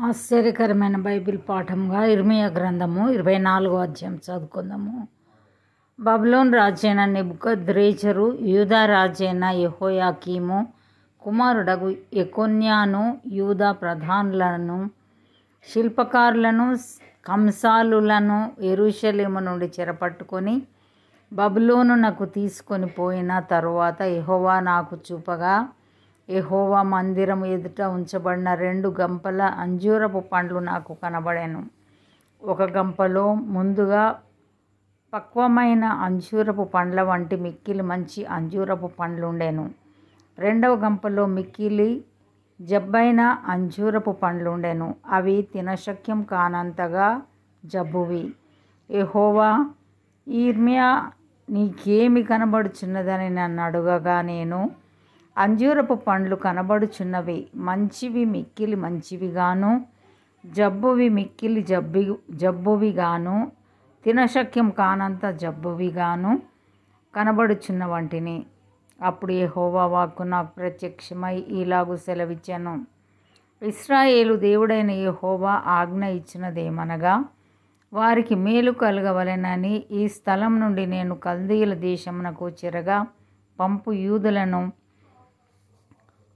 ఆశ్చర్యకరమైన బైబిల్ పాఠంగా ఇర్మియా గ్రంథము 24వ అధ్యాయం చదువుకుందాము. బబులోను రాజైన నెబుకద్రెజరు, యూదా రాజైన యెహోయాకీము కుమారుడగు యెకొన్యాను యూదా ప్రధానులను, శిల్పకారులను, కంసాలులను యెరూషలేము నుండి చెరపట్టుకొని బబులోనునకు తీసుకొని పోయిన తరువాత యెహోవా నాకు చూపగా, యెహోవా మందిరం ఎదుట ఉంచబడిన 2 గంపల అంజూరపు పండ్లు నాకు కనబడెను. ఒక గంపలో ముందుగా పక్వమైన అంజూరపు పండ్ల వంటి మిక్కిలి మంచి అంజూరపు పండ్లుండెను. రెండవ గంపలో మిక్కిలి జబ్బైన అంజూరపు పండ్లుండెను. అవి తినశక్యం కానంతగా జబ్బువి. యెహోవా, ఇర్మియా, నీకేమి కనబడుచున్నదని నన్ను అడుగగా, నేను, అంజూరపు పండ్లు కనబడుచున్నవి, మంచివి మిక్కిలి మంచివిగాను, జబ్బువి మిక్కిలి జబ్బువిగాను, తినశక్యం కానంత జబ్బువిగాను కనబడుచున్న వంటిని. అప్పుడు యెహోవా వాక్కు నాకు ప్రత్యక్షమై ఇలాగు సెలవిచ్చెను. ఇశ్రాయేలు దేవుడైన యెహోవా ఆజ్ఞ ఇచ్చినదేమనగా, వారికి మేలు కలగవలెనని ఈ స్థలం నుండి నేను కల్దీయుల దేశమునకు చెరగా పంపు యూదులను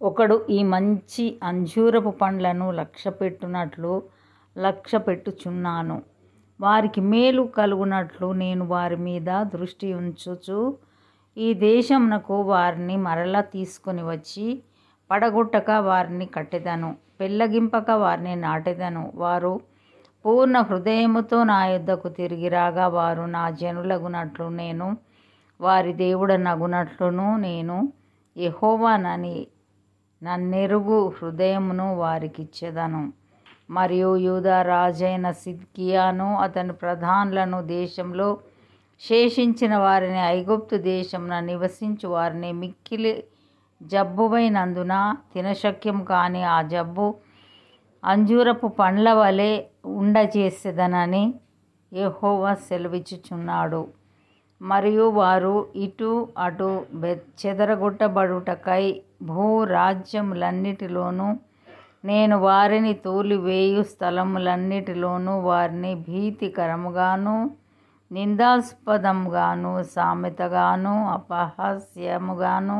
ఒకడు ఈ మంచి అంజూరపు పండ్లను లక్ష్యపెట్టుచున్నాను. వారికి మేలు కలుగునట్లు నేను వారి మీద దృష్టి ఉంచుచు ఈ దేశమునకు వారిని మరలా తీసుకొని వచ్చి పడగొట్టక వారిని కట్టెదను, పెళ్ళగింపక వారిని నాటెదను. వారు పూర్ణ హృదయముతో నా యొద్దకు తిరిగి రాగా, వారు నా జనులగునట్లు నేను వారి దేవుడనగునట్లును నేను యెహోవానని నన్నెరుగు హృదయమును వారికిచ్చెదను. మరియు యూదా రాజైన సిద్కియాను అతని ప్రధానులను, దేశంలో శేషించిన వారిని, ఐగుప్తు దేశమున నివసించు వారిని మిక్కిలి జబ్బువైనందున తినశక్యం కాని ఆ జబ్బు అంజూరపు పండ్ల వలె ఉండచేసేదనని యెహోవా సెలవిచ్చుచున్నాడు. మరియు వారు ఇటు అటు చెదరగొట్టబడుటకై భూరాజ్యములన్నిటిలోనూ నేను వారిని తోలివేయు స్థలములన్నిటిలోనూ వారిని భీతికరముగాను, నిందాస్పదముగాను, సామెతగాను, అపహాస్యముగాను,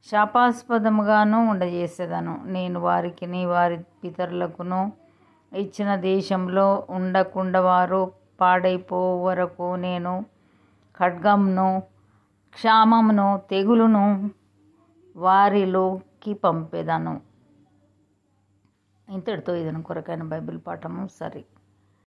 శాపాస్పదముగాను ఉండజేసేదను. నేను వారికిని వారి పితరులకును ఇచ్చిన దేశంలో ఉండకుండా వారు పాడైపోవు వరకు నేను ఖడ్గమును, క్షామమును, తెగులును వారిలోకి పంపెదను. ఇంతటితో ఇదను కొరకైన బైబిల్ పాఠము సరి.